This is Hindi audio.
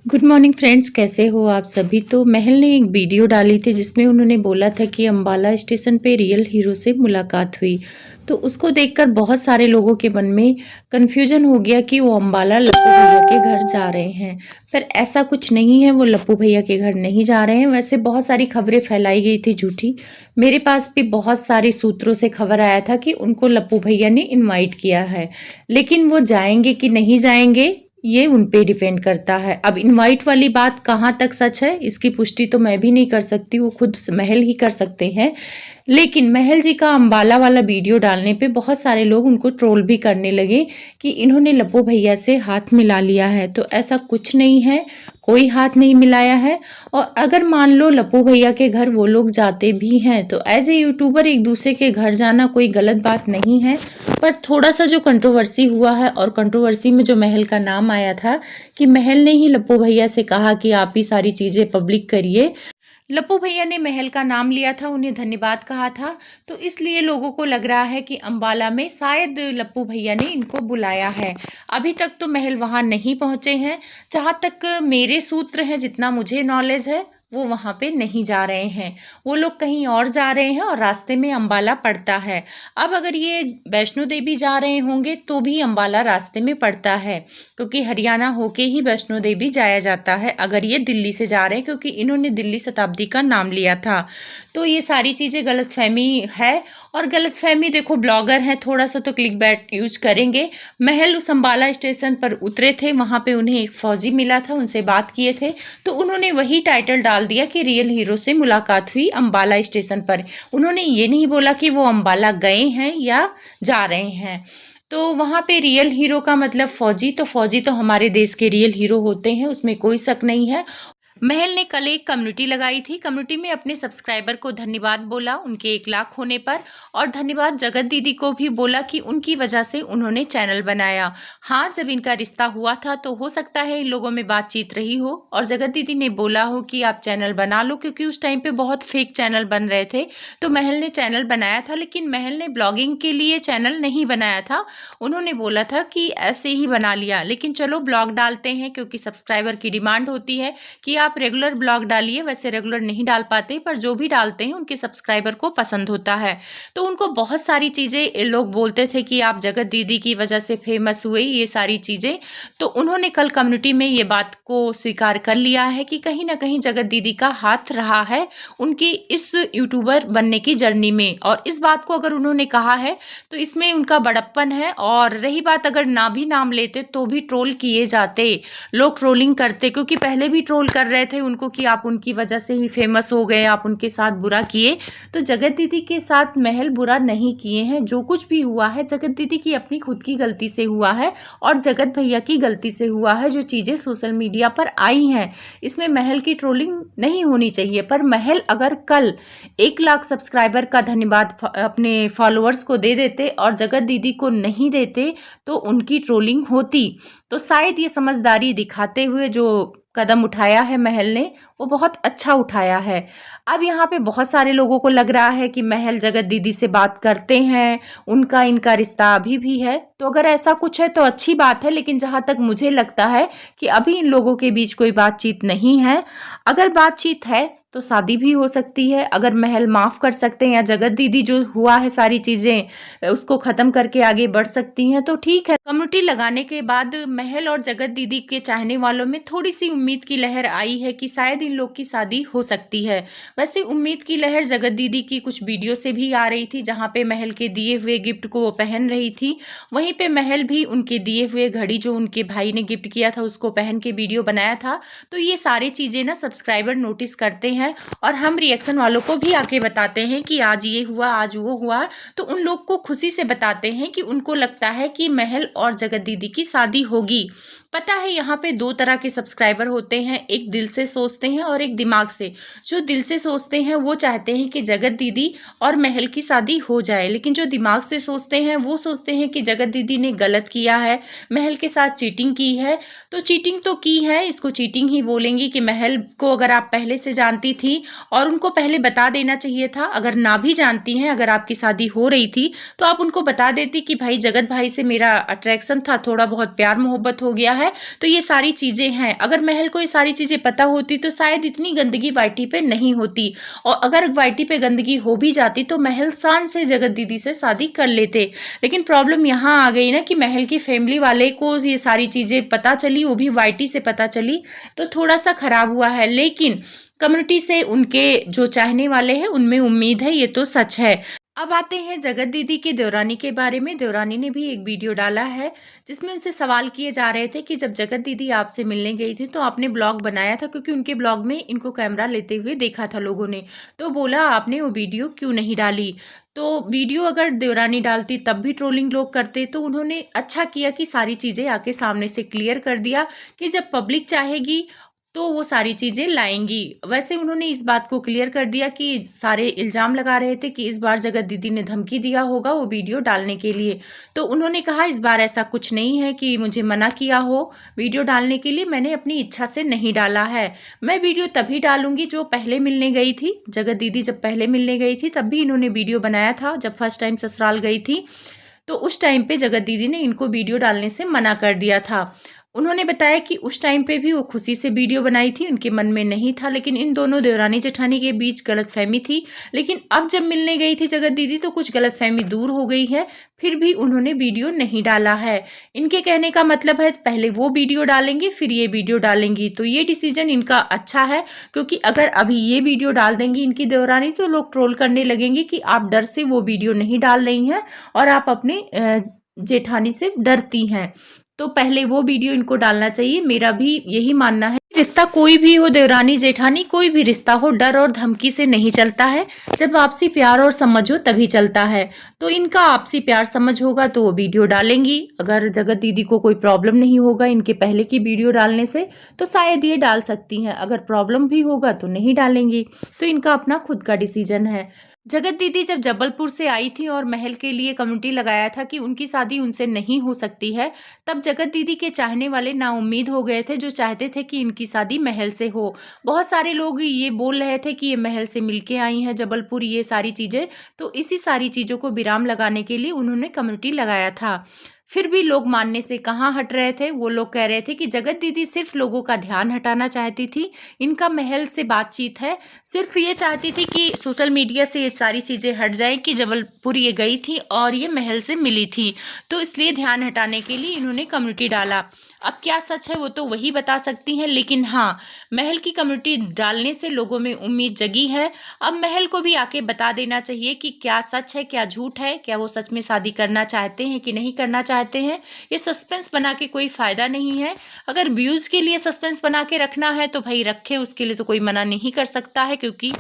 गुड मॉर्निंग फ्रेंड्स, कैसे हो आप सभी। तो महल ने एक वीडियो डाली थी जिसमें उन्होंने बोला था कि अंबाला स्टेशन पे रियल हीरो से मुलाकात हुई। तो उसको देखकर बहुत सारे लोगों के मन में कन्फ्यूजन हो गया कि वो अंबाला लप्पू भैया के घर जा रहे हैं। पर ऐसा कुछ नहीं है, वो लप्पू भैया के घर नहीं जा रहे हैं। वैसे बहुत सारी खबरें फैलाई गई थी झूठी। मेरे पास भी बहुत सारे सूत्रों से खबर आया था कि उनको लप्पू भैया ने इनवाइट किया है, लेकिन वो जाएंगे कि नहीं जाएंगे ये उन पे डिपेंड करता है। अब इनवाइट वाली बात कहाँ तक सच है, इसकी पुष्टि तो मैं भी नहीं कर सकती, वो खुद महल ही कर सकते हैं। लेकिन महल जी का अंबाला वाला वीडियो डालने पे बहुत सारे लोग उनको ट्रोल भी करने लगे कि इन्होंने लप्पू भैया से हाथ मिला लिया है। तो ऐसा कुछ नहीं है, कोई हाथ नहीं मिलाया है। और अगर मान लो लप्पू भैया के घर वो लोग जाते भी हैं तो एज ए यूट्यूबर एक दूसरे के घर जाना कोई गलत बात नहीं है। पर थोड़ा सा जो कंट्रोवर्सी हुआ है, और कंट्रोवर्सी में जो महल का नाम आया था कि महल ने ही लप्पू भैया से कहा कि आप ही सारी चीज़ें पब्लिक करिए। लप्पू भैया ने महल का नाम लिया था, उन्हें धन्यवाद कहा था। तो इसलिए लोगों को लग रहा है कि अंबाला में शायद लप्पू भैया ने इनको बुलाया है। अभी तक तो महल वहां नहीं पहुंचे हैं। जहां तक मेरे सूत्र हैं, जितना मुझे नॉलेज है, वो वहां पे नहीं जा रहे हैं। वो लोग कहीं और जा रहे हैं और रास्ते में अंबाला पड़ता है। अब अगर ये वैष्णो देवी जा रहे होंगे तो भी अंबाला रास्ते में पड़ता है, क्योंकि हरियाणा होके ही वैष्णो देवी जाया जाता है अगर ये दिल्ली से जा रहे हैं, क्योंकि इन्होंने दिल्ली शताब्दी का नाम लिया था। तो ये सारी चीज़ें गलतफहमी है। और गलतफहमी देखो, ब्लॉगर हैं, थोड़ा सा तो क्लिक बैट यूज करेंगे। महल उस अंबाला स्टेशन पर उतरे थे, वहां पे उन्हें एक फौजी मिला था, उनसे बात किए थे, तो उन्होंने वही टाइटल डाल दिया कि रियल हीरो से मुलाकात हुई अंबाला स्टेशन पर। उन्होंने ये नहीं बोला कि वो अंबाला गए हैं या जा रहे हैं। तो वहां पे रियल हीरो का मतलब फौजी, तो फौजी तो हमारे देश के रियल हीरो होते हैं, उसमें कोई शक नहीं है। महल ने कल एक कम्युनिटी लगाई थी, कम्युनिटी में अपने सब्सक्राइबर को धन्यवाद बोला उनके 1 लाख होने पर, और धन्यवाद जगत दीदी को भी बोला कि उनकी वजह से उन्होंने चैनल बनाया। हाँ, जब इनका रिश्ता हुआ था तो हो सकता है इन लोगों में बातचीत रही हो और जगत दीदी ने बोला हो कि आप चैनल बना लो, क्योंकि उस टाइम पे बहुत फेक चैनल बन रहे थे। तो महल ने चैनल बनाया था, लेकिन महल ने ब्लॉगिंग के लिए चैनल नहीं बनाया था। उन्होंने बोला था कि ऐसे ही बना लिया, लेकिन चलो ब्लॉग डालते हैं, क्योंकि सब्सक्राइबर की डिमांड होती है कि आप रेगुलर ब्लॉग डालिए। वैसे रेगुलर नहीं डाल पाते, पर जो भी डालते हैं उनके सब्सक्राइबर को पसंद होता है। तो उनको बहुत सारी चीज़ें लोग बोलते थे कि आप जगत दीदी की वजह से फेमस हुए, ये सारी चीज़ें। तो उन्होंने कल कम्युनिटी में ये बात को स्वीकार कर लिया है कि कहीं ना कहीं जगत दीदी का हाथ रहा है उनकी इस यूट्यूबर बनने की जर्नी में। और इस बात को अगर उन्होंने कहा है तो इसमें उनका बड़प्पन है। और रही बात, अगर ना भी नाम लेते तो भी ट्रोल किए जाते, लोग ट्रोलिंग करते, क्योंकि पहले भी ट्रोल कर रहे थे उनको कि आप उनकी वजह से ही फेमस हो गए, आप उनके साथ बुरा किए। तो जगत दीदी के साथ महल बुरा नहीं किए हैं। जो कुछ भी हुआ है जगत दीदी की अपनी खुद की गलती से हुआ है और जगत भैया की गलती से हुआ है। जो चीज़ें सोशल मीडिया पर आई हैं, इसमें महल की ट्रोलिंग नहीं होनी चाहिए। पर महल अगर कल 1 लाख सब्सक्राइबर का धन्यवाद अपने फॉलोअर्स को दे देते और जगत दीदी को नहीं देते तो उनकी ट्रोलिंग होती। तो शायद ये समझदारी दिखाते हुए जो कदम उठाया है महल ने, वो बहुत अच्छा उठाया है। अब यहाँ पे बहुत सारे लोगों को लग रहा है कि महल जगत दीदी से बात करते हैं, उनका इनका रिश्ता अभी भी है। तो अगर ऐसा कुछ है तो अच्छी बात है, लेकिन जहाँ तक मुझे लगता है कि अभी इन लोगों के बीच कोई बातचीत नहीं है। अगर बातचीत है तो शादी भी हो सकती है, अगर महल माफ़ कर सकते हैं या जगत दीदी जो हुआ है सारी चीज़ें उसको ख़त्म करके आगे बढ़ सकती हैं तो ठीक है। कम्युनिटी लगाने के बाद महल और जगत दीदी के चाहने वालों में थोड़ी सी उम्मीद की लहर आई है कि शायद इन लोग की शादी हो सकती है। वैसे उम्मीद की लहर जगत दीदी की कुछ वीडियो से भी आ रही थी, जहाँ पे महल के दिए हुए गिफ्ट को वो पहन रही थी। वहीं पे महल भी उनके दिए हुए घड़ी जो उनके भाई ने गिफ्ट किया था उसको पहन के वीडियो बनाया था। तो ये सारी चीज़ें ना सब्सक्राइबर नोटिस करते हैं और हम रिएक्शन वालों को भी आके बताते हैं कि आज ये हुआ, आज वो हुआ। तो उन लोग को खुशी से बताते हैं कि उनको लगता है कि महल और जगत दीदी की शादी होगी। पता है यहाँ पे 2 तरह के सब्सक्राइबर होते हैं, एक दिल से सोचते हैं और एक दिमाग से। जो दिल से सोचते हैं वो चाहते हैं कि जगत दीदी और महल की शादी हो जाए, लेकिन जो दिमाग से सोचते हैं वो सोचते हैं कि जगत दीदी ने गलत किया है, महल के साथ चीटिंग की है। तो चीटिंग तो की है, इसको चीटिंग ही बोलेंगी कि महल को अगर आप पहले से जानती थी और उनको पहले बता देना चाहिए था। अगर ना भी जानती हैं, अगर आपकी शादी हो रही थी तो आप उनको बता देती कि भाई जगत भाई से मेरा अट्रैक्शन था, थोड़ा बहुत प्यार मोहब्बत हो गया है, है तो ये सारी चीज़ें हैं। अगर महल को ये सारी चीज़ें पता होती तो शायद इतनी गंदगी वाईटी पे नहीं होती, और अगर वाईटी पे गंदगी हो भी जाती तो महल शान से जगत दीदी से शादी कर लेते। लेकिन प्रॉब्लम यहाँ आ गई ना कि महल की फैमिली वाले को ये सारी चीज़ें पता चली, वो भी वाईटी से पता चली, तो थोड़ा सा खराब हुआ है। लेकिन कम्युनिटी से उनके जो चाहने वाले हैं उनमें उम्मीद है, ये तो सच है। अब आते हैं जगत दीदी की देवरानी के बारे में। देवरानी ने भी एक वीडियो डाला है जिसमें उनसे सवाल किए जा रहे थे कि जब जगत दीदी आपसे मिलने गई थी तो आपने ब्लॉग बनाया था, क्योंकि उनके ब्लॉग में इनको कैमरा लेते हुए देखा था लोगों ने, तो बोला आपने वो वीडियो क्यों नहीं डाली। तो वीडियो अगर देवरानी डालती तब भी ट्रोलिंग लोग करते, तो उन्होंने अच्छा किया कि सारी चीज़ें आके सामने से क्लियर कर दिया कि जब पब्लिक चाहेगी तो वो सारी चीज़ें लाएँगी। वैसे उन्होंने इस बात को क्लियर कर दिया कि सारे इल्ज़ाम लगा रहे थे कि इस बार जगत दीदी ने धमकी दिया होगा वो वीडियो डालने के लिए। तो उन्होंने कहा इस बार ऐसा कुछ नहीं है कि मुझे मना किया हो वीडियो डालने के लिए, मैंने अपनी इच्छा से नहीं डाला है। मैं वीडियो तभी डालूँगी जो पहले मिलने गई थी। जगत दीदी जब पहले मिलने गई थी तब भी इन्होंने वीडियो बनाया था, जब फर्स्ट टाइम ससुराल गई थी। तो उस टाइम पे जगत दीदी ने इनको वीडियो डालने से मना कर दिया था। उन्होंने बताया कि उस टाइम पे भी वो खुशी से वीडियो बनाई थी, उनके मन में नहीं था, लेकिन इन दोनों देवरानी जेठानी के बीच गलतफहमी थी। लेकिन अब जब मिलने गई थी जगत दीदी तो कुछ गलतफहमी दूर हो गई है, फिर भी उन्होंने वीडियो नहीं डाला है। इनके कहने का मतलब है पहले वो वीडियो डालेंगी फिर ये वीडियो डालेंगी, तो ये डिसीजन इनका अच्छा है, क्योंकि अगर अभी ये वीडियो डाल देंगी इनकी देवरानी तो लोग ट्रोल करने लगेंगे कि आप डर से वो वीडियो नहीं डाल रही हैं और आप अपने जेठानी से डरती हैं। तो पहले वो वीडियो इनको डालना चाहिए, मेरा भी यही मानना है। रिश्ता कोई भी हो, देवरानी जेठानी कोई भी रिश्ता हो, डर और धमकी से नहीं चलता है। जब आपसी प्यार और समझ हो तभी चलता है। तो इनका आपसी प्यार समझ होगा तो वो वीडियो डालेंगी। अगर जगत दीदी को कोई प्रॉब्लम नहीं होगा इनके पहले की वीडियो डालने से तो शायद ये डाल सकती हैं, अगर प्रॉब्लम भी होगा तो नहीं डालेंगी। तो इनका अपना खुद का डिसीजन है। जगत दीदी जब जबलपुर से आई थी और महल के लिए कम्युनिटी लगाया था कि उनकी शादी उनसे नहीं हो सकती है, तब जगत दीदी के चाहने वाले नाउम्मीद हो गए थे, जो चाहते थे कि इनकी शादी महल से हो। बहुत सारे लोग ये बोल रहे थे कि ये महल से मिलके आई हैं जबलपुर, ये सारी चीज़ें, तो इसी सारी चीज़ों को विराम लगाने के लिए उन्होंने कम्युनिटी लगाया था। फिर भी लोग मानने से कहाँ हट रहे थे। वो लोग कह रहे थे कि जगत दीदी सिर्फ लोगों का ध्यान हटाना चाहती थी, इनका महल से बातचीत है, सिर्फ ये चाहती थी कि सोशल मीडिया से ये सारी चीज़ें हट जाएं कि जबलपुर ये गई थी और ये महल से मिली थी, तो इसलिए ध्यान हटाने के लिए इन्होंने कम्युनिटी डाला। अब क्या सच है वो तो वही बता सकती हैं, लेकिन हाँ, महल की कम्युनिटी डालने से लोगों में उम्मीद जगी है। अब महल को भी आके बता देना चाहिए कि क्या सच है क्या झूठ है, क्या वो सच में शादी करना चाहते हैं कि नहीं करना चाहते हैं। ये सस्पेंस बना के कोई फ़ायदा नहीं है। अगर व्यूज़ के लिए सस्पेंस बना के रखना है तो भाई रखें, उसके लिए तो कोई मना नहीं कर सकता है, क्योंकि